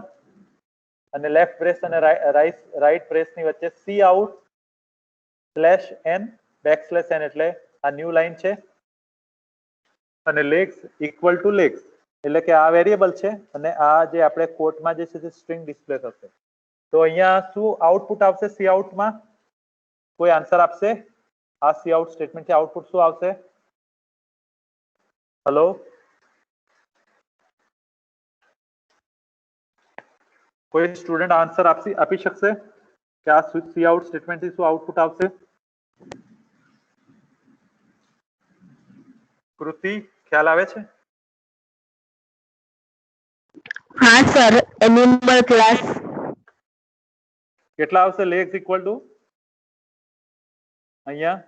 અને લેફ્ટ બ્રેસ અને રાઈટ બ્રેસ ની વચ્ચે cout /n \n એટલે આ ન્યૂ લાઈન છે, અને legs ઇક્વલ ટુ legs એટલે કે આ વેરિયેબલ છે, અને આ જે આપણે કોટમાં જે છે તે સ્ટ્રિંગ ડિસ્પ્લે થશે. તો અહીંયા શું આઉટપુટ આવશે cout માં? કોઈ આન્સર આપશે? આ cout સ્ટેટમેન્ટ થી આઉટપુટ શું આવશે? હેલો, કોઈ સ્ટુડન્ટ આન્સર આપી શકશે કે આ cout સ્ટેટમેન્ટ થી શું આઉટપુટ આવશે? કૃતિ, ખ્યાલ આવે છે? હા સર, એનિમલ ક્લાસ કેટલા આવશે legs ઇક્વલ ટુ? અહીંયા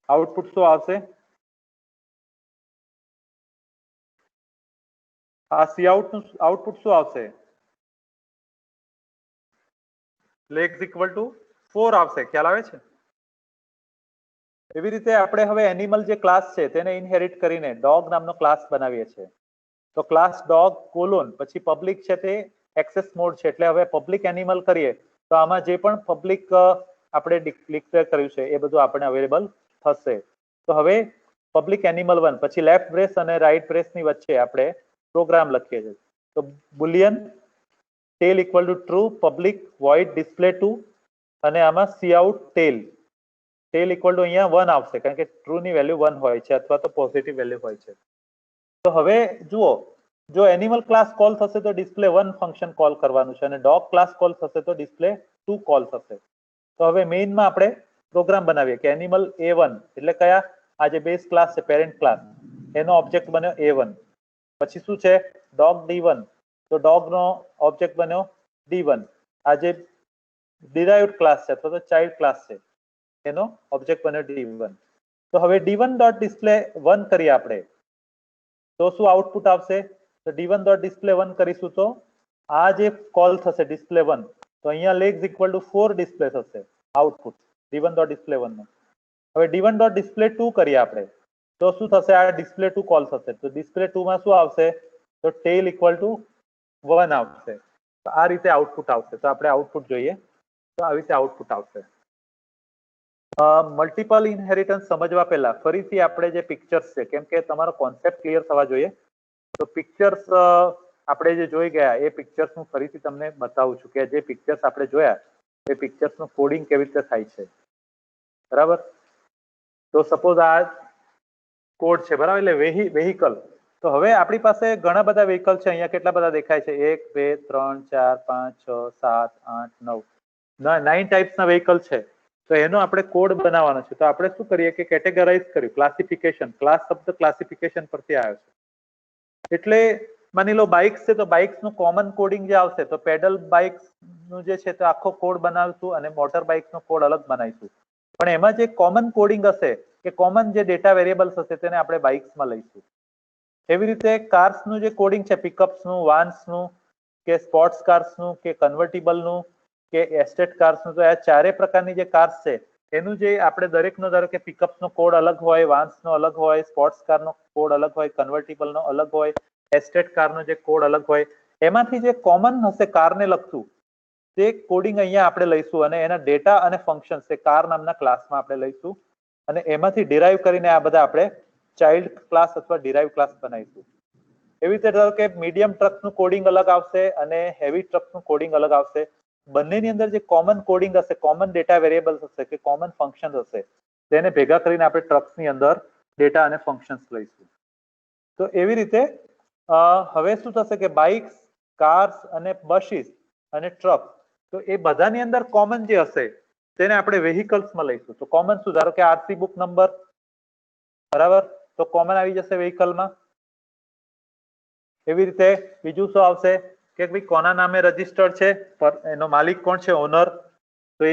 આઉટપુટ શું આવશે? આ cout નું આઉટપુટ શું આવશે? legs ઇક્વલ ટુ 4 આવશે. ખ્યાલ આવે છે? એવી રીતે આપણે હવે એનિમલ જે ક્લાસ છે તેને ઇનહેરિટ કરીને ડોગ નામનો ક્લાસ બનાવીએ છીએ. તો ક્લાસ ડોગ કોલોન પછી પબ્લિક છે તે એક્સેસ મોડ છે, એટલે હવે પબ્લિક એનિમલ કરીએ તો આમાં જે પણ પબ્લિક આપણે ડિક્લેર કર્યું છે એ બધું આપણે અવેલેબલ થશે. તો હવે પબ્લિક એનિમલ 1 પછી લેફ્ટ બ્રેસ અને રાઈટ બ્રેસ ની વચ્ચે આપણે પ્રોગ્રામ લખીએ છીએ. તો boolean tail equal to true public void display 2 અને આમાં cout ટેલ ઇક્વલ ટુ અહીંયા 1 આવશે, કારણ કે ટ્રુ ની વેલ્યુ 1 હોય છે અથવા તો પોઝિટિવ વેલ્યુ હોય છે. તો હવે જુઓ, જો એનિમલ ક્લાસ કોલ થશે તો ડિસ્પ્લે 1 ફંક્શન કોલ કરવાનું છે, અને ડોગ ક્લાસ કોલ થશે તો ડિસ્પ્લે 2 કોલ થશે. તો હવે મેઇનમાં આપણે પ્રોગ્રામ બનાવીએ કે એનિમલ A1 એટલે કયા? આ જે બેઝ ક્લાસ છે પેરેન્ટ ક્લાસ, એનો ઓબ્જેક્ટ બન્યો A1. પછી શું છે? ડોગ D1, તો ડોગ નો ઓબ્જેક્ટ બન્યો D1. આ જે ડિરાઇવ્ડ ક્લાસ છે અથવા તો ચાઇલ્ડ ક્લાસ છે એનો ઓબ્જેક્ટ બન્યો D1. તો હવે D1.display1 કરીએ આપણે, તો શું આઉટપુટ આવશે? તો D1.display1 કરીશું તો આ જે કોલ થશે display1, તો અહીંયા legs ઇક્વલ ટુ 4 ડિસ્પ્લે થશે આઉટપુટ D1.display1 નો. હવે D1.display2 કરીએ આપણે, તો શું થશે? આ display2 કોલ થશે, તો display2 માં શું આવશે? તો ટેલ ઇક્વલ ટુ 1 આવશે. તો આ રીતે આઉટપુટ આવશે. તો આપણે આઉટપુટ જોઈએ, તો આવી રીતે આઉટપુટ આવશે. મલ્ટિપલ ઇનહેરિટન્સ સમજવા પહેલા ફરીથી આપણે જે પિક્ચર્સ છે, કેમ કે તમારો કોન્સેપ્ટ ક્લિયર થવા જોઈએ, તો પિક્ચર્સ આપણે જે જોઈ ગયા એ પિક્ચર્સ હું ફરીથી તમને બતાવું છું કે જે પિક્ચર્સ આપણે જોયા એ પિક્ચર્સ નું કોડિંગ કેવી રીતે થાય છે, બરાબર. તો સપોઝ આ કોડ છે, બરાબર, એટલે વેહિકલ. તો હવે આપણી પાસે ઘણા બધા વેહિકલ છે. અહીંયા કેટલા બધા દેખાય છે? 1 2 3 4 5 6 7 8 9 9 ટાઈપ્સના વેહિકલ છે. તો એનો આપણે કોડ બનાવવાનો છે. તો આપણે શું કરીએ કે કેટેગરાઇઝ કર્યું, ક્લાસિફિકેશન. ક્લાસ શબ્દ ક્લાસિફિકેશન પરથી આવ્યો છે. એટલે માની લો બાઇક્સ છે, તો બાઇક્સ નું કોમન કોડિંગ જે આવશે, તો પેડલ બાઇક્સ નું જે છે તો આખો કોડ બનાવીશું અને મોટર બાઇક્સ નો કોડ અલગ બનાવીશું. પણ એમાં જે કોમન કોડિંગ હશે કે કોમન જે ડેટા વેરિયેબલ્સ હશે તેને આપણે બાઇક્સમાં લઈશું. એવી રીતે કાર્સ નું જે કોડિંગ છે, પિકઅપ્સ નું, વાન્સ નું, કે સ્પોર્ટ્સ કાર્સ નું, કે કન્વર્ટિબલ નું, કે એસ્ટેટ કાર્સ નું, તો આ ચારે પ્રકારની જે કાર્સ છે એનું જે આપણે દરેકનો ધારો કે પિકઅપ્સ નો કોડ અલગ હોય, વાન્સ નો અલગ હોય, સ્પોર્ટ્સ કાર નો કોડ અલગ હોય, કન્વર્ટિબલ નો અલગ હોય, એસ્ટેટ કાર નો જે કોડ અલગ હોય, એમાંથી જે કોમન હશે કારને લગતું તે કોડિંગ અહીંયા આપણે લઈશું અને એના ડેટા અને ફંક્શન્સ એ કાર નામના ક્લાસમાં આપણે લઈશું અને એમાંથી ડિરાઈવ કરીને આ બધા આપણે ચાઇલ્ડ ક્લાસ અથવા ડિરાઈવ ક્લાસ બનાવીશું. એવી રીતે ધારો કે મીડિયમ ટ્રકનું કોડિંગ અલગ આવશે અને હેવી ટ્રકનું કોડિંગ અલગ આવશે. બંનેની અંદર જે કોમન કોડિંગ હશે, કોમન ડેટા વેરિયેબલ્સ હશે કે કોમન ફંક્શન હશે, તેને ભેગા કરીને આપણે ટ્રક્સની અંદર ડેટા અને ફંક્શન્સ લઈશું. તો એવી રીતે હવે શું થશે કે બાઇક્સ, કાર્સ અને બસીસ અને ટ્રક, તો એ બધાની અંદર કોમન જે હશે તેને આપણે વેહિકલ્સમાં લઈશું. તો કોમન શું, ધારો કે આરસી બુક નંબર, બરાબર, તો કોમન આવી જશે વેહિકલમાં. એવી રીતે બીજું શું આવશે કે ભાઈ કોના નામે રજીસ્ટર્ડ છે, એનો માલિક કોણ છે, ઓનર, તો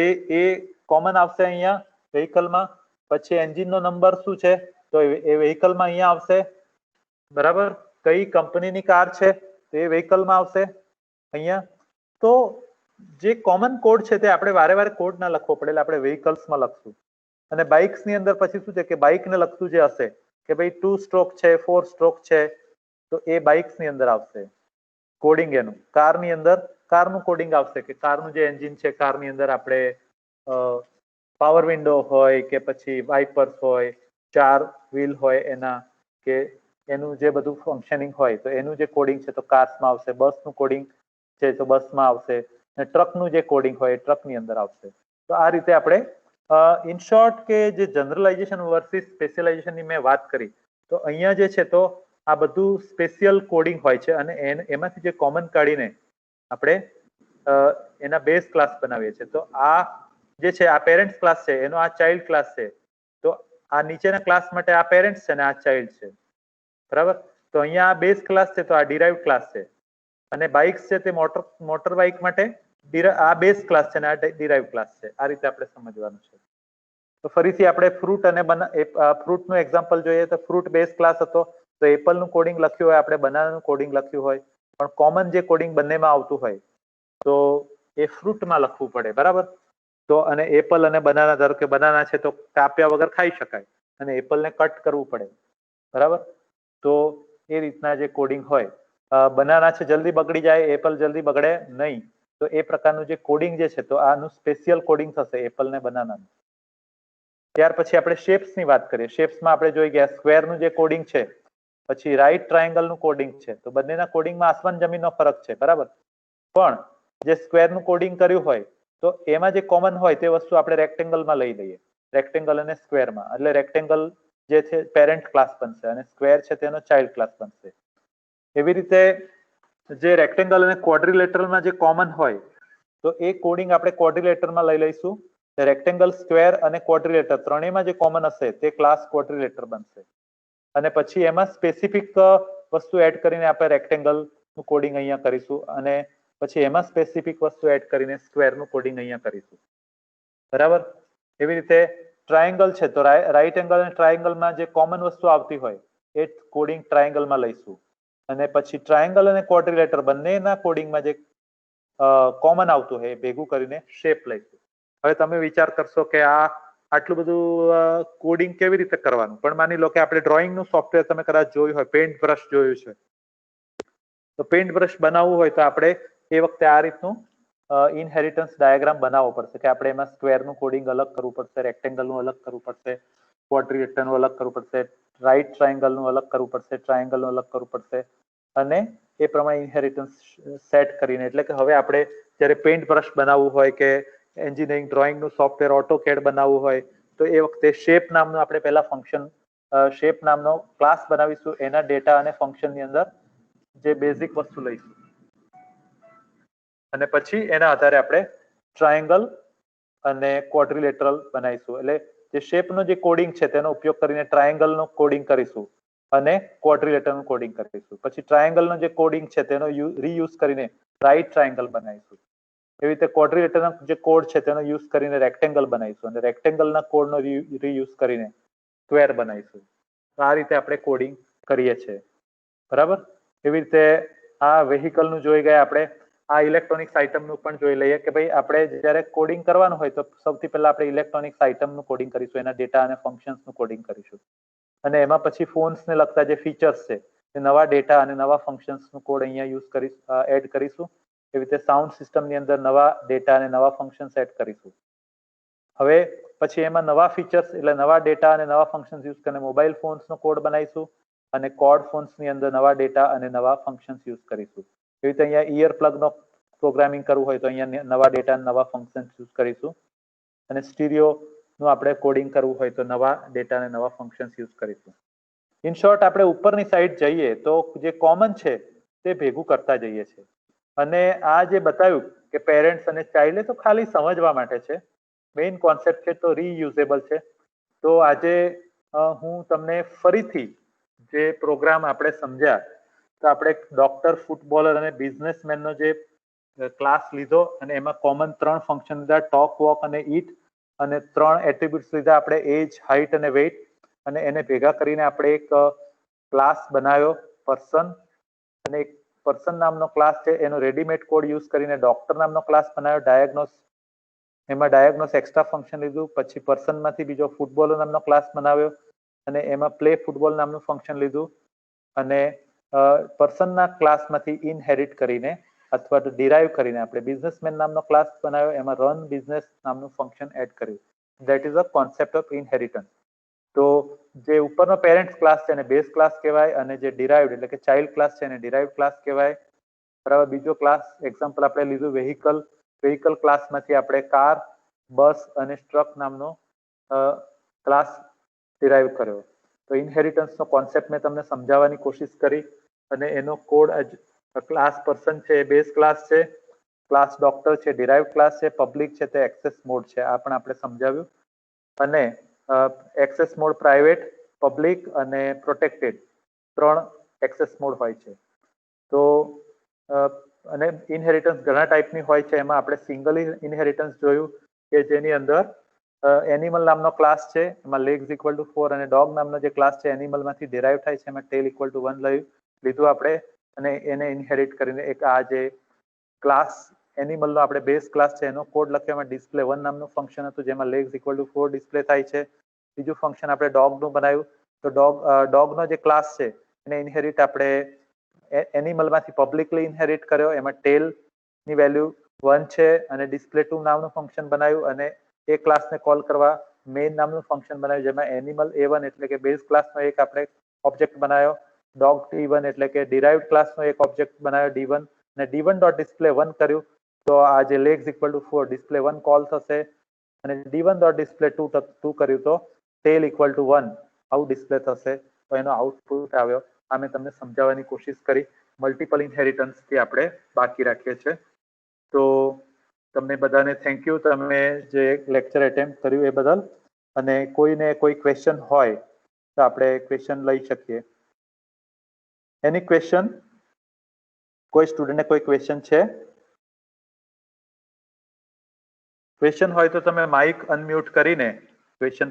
એ કોમન આવશે અહીંયા વેહિકલમાં. પછી એન્જિનનો નંબર શું છે, તો એ વેહિકલમાં અહીંયા આવશે, બરાબર. કઈ કંપનીની કાર છે તો એ વેહિકલમાં આવશે અહીંયા. તો જે કોમન કોડ છે તે આપણે વારે વારે કોડ ના લખવો પડે, એટલે આપણે વેહિકલ્સમાં લખશું. અને બાઇક્સની અંદર પછી શું છે કે બાઇકને લગતું જે હશે કે ભાઈ 2 સ્ટ્રોક છે, 4 સ્ટ્રોક છે, તો એ બાઇક્સની અંદર આવશે કોડિંગ એનું. કારની અંદર કારનું કોડિંગ આવશે કે કારનું જે એન્જિન છે, કારની અંદર આપણે પાવર વિન્ડો હોય કે પછી વાઇપર્સ હોય, 4 વ્હીલ હોય એના, કે એનું જે બધું ફંક્શનિંગ હોય તો એનું જે કોડિંગ છે તો કાર્સમાં આવશે. બસનું કોડિંગ છે તો બસમાં આવશે, અને ટ્રકનું જે કોડિંગ હોય એ ટ્રકની અંદર આવશે. તો આ રીતે આપણે ઇન શોર્ટ કે જે જનરલાઇઝેશન વર્સિસ સ્પેશિયલાઇઝેશનની મેં વાત કરી, તો અહીંયા જે છે તો આ બધું સ્પેશિયલ કોડિંગ હોય છે અને એમાંથી જે કોમન કાઢીને આપણે એના બેઝ ક્લાસ બનાવીએ છીએ. તો આ જે છે આ પેરેન્ટ્સ ક્લાસ છે, એનો આ ચાઇલ્ડ ક્લાસ છે. તો આ નીચેના ક્લાસ માટે આ પેરેન્ટ્સ છે અને આ ચાઇલ્ડ છે, બરાબર. તો અહીંયા આ બેઝ ક્લાસ છે તો આ ડિરાઇવ્ડ ક્લાસ છે, અને બાઇક્સ છે તે મોટર બાઇક માટે આ બેઝ ક્લાસ છે અને આ ડિરાઇવ્ડ ક્લાસ છે. આ રીતે આપણે સમજવાનું છે. તો ફરીથી આપણે ફ્રૂટ અને ફ્રૂટનું એક્ઝામ્પલ જોઈએ તો ફ્રૂટ બેઝ ક્લાસ હતો, તો એપલનું કોડિંગ લખ્યું હોય, આપણે બનાનાનું કોડિંગ લખ્યું હોય, પણ કોમન જે કોડિંગ બંનેમાં આવતું હોય તો એ ફ્રૂટમાં લખવું પડે, બરાબર. તો અને એપલ અને બનાના, ધારો કે બનાના છે તો કાપ્યા વગર ખાઈ શકાય અને એપલને કટ કરવું પડે, બરાબર. તો એ રીતના જે કોડિંગ હોય, બનાના છે જલ્દી બગડી જાય, એપલ જલ્દી બગડે નહીં, તો એ પ્રકારનું જે કોડિંગ જે છે તો આનું સ્પેશિયલ કોડિંગ થશે એપલ ને બનાનાનું. ત્યાર પછી આપણે શેપ્સની વાત કરીએ. શેપ્સમાં આપણે જોઈ ગયા સ્ક્વેરનું જે કોડિંગ છે, પછી રાઈટ ટ્રાયેંગલનું કોડિંગ છે. તો બંનેના કોડિંગમાં આસમાન જમીનનો ફરક છે, બરાબર. પણ જે સ્ક્વેરનું કોડિંગ કર્યું હોય તો એમાં જે કોમન હોય તે વસ્તુ આપણે રેક્ટેંગલમાં લઈ લઈએ, રેક્ટેંગલ અને સ્ક્વેરમાં. એટલે રેક્ટેંગલ જે છે પેરેન્ટ ક્લાસ બનશે અને સ્ક્વેર છે તેનો ચાઇલ્ડ ક્લાસ બનશે. એવી રીતે જે રેક્ટેંગલ અને ક્વોડ્રિલેટરલમાં જે કોમન હોય તો એ કોડિંગ આપણે ક્વોડ્રિલેટરમાં લઈ લઈશું. રેક્ટેંગલ, સ્ક્વેર અને ક્વોડ્રિલેટર ત્રણેયમાં જે કોમન હશે તે ક્લાસ ક્વોડ્રિલેટર બનશે. અને પછી એમાં સ્પેસિફિક વસ્તુ એડ કરીને આપણે રેક્ટેંગલનું કોડિંગ અહીંયા કરીશું અને પછી એમાં સ્પેસિફિક વસ્તુ એડ કરીને સ્ક્વેરનું કોડિંગ અહીંયા કરીશું, બરાબર. એવી રીતે ટ્રાયેંગલ છે તો રાઈટ એંગલ અને ટ્રાયેંગલમાં જે કોમન વસ્તુ આવતી હોય એ કોડિંગ ટ્રાયેંગલમાં લઈશું. અને પછી ટ્રાયેંગલ અને ક્વોડ્રિલેટર બંનેના કોડિંગમાં જે કોમન આવતું હોય એ ભેગું કરીને શેપ લઈશું. હવે તમે વિચાર કરશો કે આટલું બધું કોડિંગ કેવી રીતે કરવાનું, પણ માની લો કે આપણે ડ્રોઈંગનું સોફ્ટવેર તમે કદાચ જોયું હોય, પેન્ટ બ્રશ જોયું છે, તો પેન્ટ બ્રશ બનાવવું હોય તો આપણે એ વખતે આ રીતનું ઇનહેરિટન્સ ડાયાગ્રામ બનાવવો પડશે કે આપણે એમાં સ્ક્વેરનું કોડિંગ અલગ કરવું પડશે, રેક્ટેંગલનું અલગ કરવું પડશે, ક્વોડ્રિલેટરનું અલગ કરવું પડશે, રાઈટ ટ્રાયેંગલનું અલગ કરવું પડશે, ટ્રાયેંગલનું અલગ કરવું પડશે, અને એ પ્રમાણે ઇનહેરિટન્સ સેટ કરીને. એટલે કે હવે આપણે જ્યારે પેન્ટ બ્રશ બનાવવું હોય કે એન્જિનિયરિંગ ડ્રોઈંગનું સોફ્ટવેર ઓટોકેડ બનાવવું હોય તો એ વખતે શેપ નામનું આપણે પહેલા ફંક્શન, શેપ નામનો ક્લાસ બનાવીશું. એના ડેટા અને ફંક્શનની અંદર જે બેઝિક વસ્તુ લઈશું અને પછી એના આધારે આપણે ટ્રાયેંગલ અને ક્વોડ્રિલેટરલ બનાવીશું. એટલે જે શેપનો જે કોડિંગ છે તેનો ઉપયોગ કરીને ટ્રાયેંગલનું કોડિંગ કરીશું અને ક્વોડ્રિલેટરનું કોડિંગ કરીશું. પછી ટ્રાયેંગલનો જે કોડિંગ છે તેનો રીયુઝ કરીને રાઈટ ટ્રાયેંગલ બનાવીશું. એવી રીતે ક્વોડ્રિલેટરનો જે કોડ છે તેનો યુઝ કરીને રેક્ટેંગલ બનાવીશું અને રેક્ટેંગલના કોડનો રીયુઝ કરીને સ્ક્વેર બનાવીશું. તો આ રીતે આપણે કોડિંગ કરીએ છીએ, બરાબર. એવી રીતે આ વેહિકલનું જોઈ ગયા આપણે. આ ઇલેક્ટ્રોનિક્સ આઇટમનું પણ જોઈ લઈએ કે ભાઈ આપણે જ્યારે કોડિંગ કરવાનું હોય તો સૌથી પહેલા આપણે ઇલેક્ટ્રોનિક્સ આઇટમનું કોડિંગ કરીશું, એના ડેટા અને ફંક્શન્સનું કોડિંગ કરીશું અને એમાં પછી ફોન્સને લગતા જે ફીચર્સ છે તે નવા ડેટા અને નવા ફંક્શન્સનું કોડ અહીંયા એડ કરીશું એવી રીતે સાઉન્ડ સિસ્ટમની અંદર નવા ડેટા અને નવા ફંક્શન સેટ કરીશું. હવે પછી એમાં નવા ફીચર્સ એટલે નવા ડેટા અને નવા ફંક્શન્સ યુઝ કરીને મોબાઈલ ફોન્સનો કોડ બનાવીશું અને કોડ ફોન્સની અંદર નવા ડેટા અને નવા ફંક્શન્સ યુઝ કરીશું. એવી રીતે અહીંયા ઇયર પ્લગનો પ્રોગ્રામિંગ કરવું હોય તો અહીંયા નવા ડેટા અને નવા ફંક્શન્સ યુઝ કરીશું અને સ્ટીરિયોનું આપણે કોડિંગ કરવું હોય તો નવા ડેટા અને નવા ફંક્શન્સ યુઝ કરીશું. ઇન શોર્ટ આપણે ઉપરની સાઈડ જઈએ તો જે કોમન છે તે ભેગું કરતા જઈએ છીએ. અને આ જે બતાવ્યું કે પેરેન્ટ્સ અને ચાઇલ્ડ તો ખાલી સમજવા માટે છે. મેઇન કોન્સેપ્ટ છે તો રીયુઝેબલ છે. તો આજે હું તમને ફરીથી જે પ્રોગ્રામ આપણે સમજ્યા તો આપણે ડોક્ટર, ફૂટબોલર અને બિઝનેસમેનનો જે ક્લાસ લીધો અને એમાં કોમન 3 ફંક્શન લીધા, ટોક, વોક અને ઈટ, અને 3 એટ્રીબ્યુટ્સ લીધા આપણે, એજ, હાઇટ અને વેઇટ, અને એને ભેગા કરીને આપણે એક ક્લાસ બનાવ્યો પર્સન, અને એક પર્સન નામનો ક્લાસ છે એનો રેડીમેડ કોડ યુઝ કરીને ડોક્ટર નામનો ક્લાસ બનાવ્યો. ડાયગ્નોસ, એમાં ડાયગ્નોસ એક્સ્ટ્રા ફંક્શન લીધું. પછી પર્સનમાંથી બીજો ફૂટબોલર નામનો ક્લાસ બનાવ્યો અને એમાં પ્લે ફૂટબોલ નામનું ફંક્શન લીધું. અને પર્સનના ક્લાસમાંથી ઇનહેરિટ કરીને અથવા તો ડિરાઈવ કરીને આપણે બિઝનેસમેન નામનો ક્લાસ બનાવ્યો, એમાં રન બિઝનેસ નામનું ફંક્શન એડ કર્યું. That is a concept of inheritance. તો જે ઉપરનો પેરેન્ટ્સ ક્લાસ છે એને બેઝ ક્લાસ કહેવાય અને જે ડિરાઇવ્ડ એટલે કે ચાઇલ્ડ ક્લાસ છે એને ડિરાઇવ્ડ ક્લાસ કહેવાય. બરાબર. બીજો ક્લાસ એક્ઝામ્પલ આપણે લીધું વેહિકલ ક્લાસમાંથી આપણે કાર, બસ અને ટ્રક નામનો ક્લાસ ડિરાઈવ કર્યો. તો ઇનહેરિટન્સનો કોન્સેપ્ટ મેં તમને સમજાવવાની કોશિશ કરી અને એનો કોડ ક્લાસ પર્સન છે એ બેઝ ક્લાસ છે, ક્લાસ ડોક્ટર છે ડિરાઇવ્ડ ક્લાસ છે, પબ્લિક છે તે એક્સેસ મોડ છે, આ પણ આપણે સમજાવ્યું. અને એક્સેસ મોડ પ્રાઇવેટ, પબ્લિક અને પ્રોટેક્ટેડ 3 એક્સેસ મોડ હોય છે. તો અને ઇનહેરિટન્સ ઘણા ટાઈપની હોય છે. એમાં આપણે સિંગલ ઇનહેરિટન્સ જોયું કે જેની અંદર એનિમલ નામનો ક્લાસ છે, એમાં લેગ્સ ઇક્વલ ટુ 4, અને ડોગ નામનો જે ક્લાસ છે એનિમલમાંથી ડિરાઈવ થાય છે, એમાં ટેલ ઇક્વલ ટુ 1 લીધું આપણે અને એને ઇનહેરિટ કરીને એક આ જે ક્લાસ એનિમલનો આપણે બેઝ ક્લાસ છે એનો કોડ લખ્યો. એમાં ડિસ્પ્લે 1 નામનું ફંક્શન હતું જેમાં લેગ્સ ઇક્વલ ટુ 4 ડિસ્પ્લે થાય છે. બીજું ફંક્શન આપણે ડોગનું બનાવ્યું. તો ડોગનો જે ક્લાસ છે એને ઇનહેરિટ આપણે એનિમલમાંથી પબ્લિકલી ઇનહેરિટ કર્યો. એમાં ટેલની વેલ્યુ 1 છે અને ડિસ્પ્લે 2 નામનું ફંક્શન બનાવ્યું અને એ ક્લાસને કોલ કરવા મેઇન નામનું ફંક્શન બનાવ્યું જેમાં એનિમલ A1 એટલે કે બેઝ ક્લાસનો એક આપણે ઓબ્જેક્ટ બનાવ્યો, ડોગ D1 એટલે કે ડિરાઇવ્ડ ક્લાસનો એક ઓબ્જેક્ટ બનાવ્યો D1, અને D1 ડોટ ડિસ્પ્લે 1 કર્યું તો આ જે legs equal to 4 display 1 call થશે, અને D1 ડોટ ડિસ્પ્લે 2 કર્યું તો ટેલ ઇક્વલ ટુ 1 આવું ડિસ્પ્લે થશે. તો એનો આઉટપુટ આવ્યો. આ મેં તમને સમજાવવાની કોશિશ કરી. મલ્ટિપલ ઇનહેરિટન્સથી આપણે બાકી રાખીએ છીએ. તો તમને બધાને થેન્ક યુ, તમે જે લેક્ચર એટેમ્પ કર્યું એ બદલ. અને કોઈને કોઈ ક્વેશ્ચન હોય તો આપણે ક્વેશ્ચન લઈ શકીએ. Any question? કોઈ સ્ટુડન્ટને કોઈ ક્વેશ્ચન છે? ક્વેશ્ચન હોય તો તમે માઇક અનમ્યુટ કરીને ક્વેશ્ચન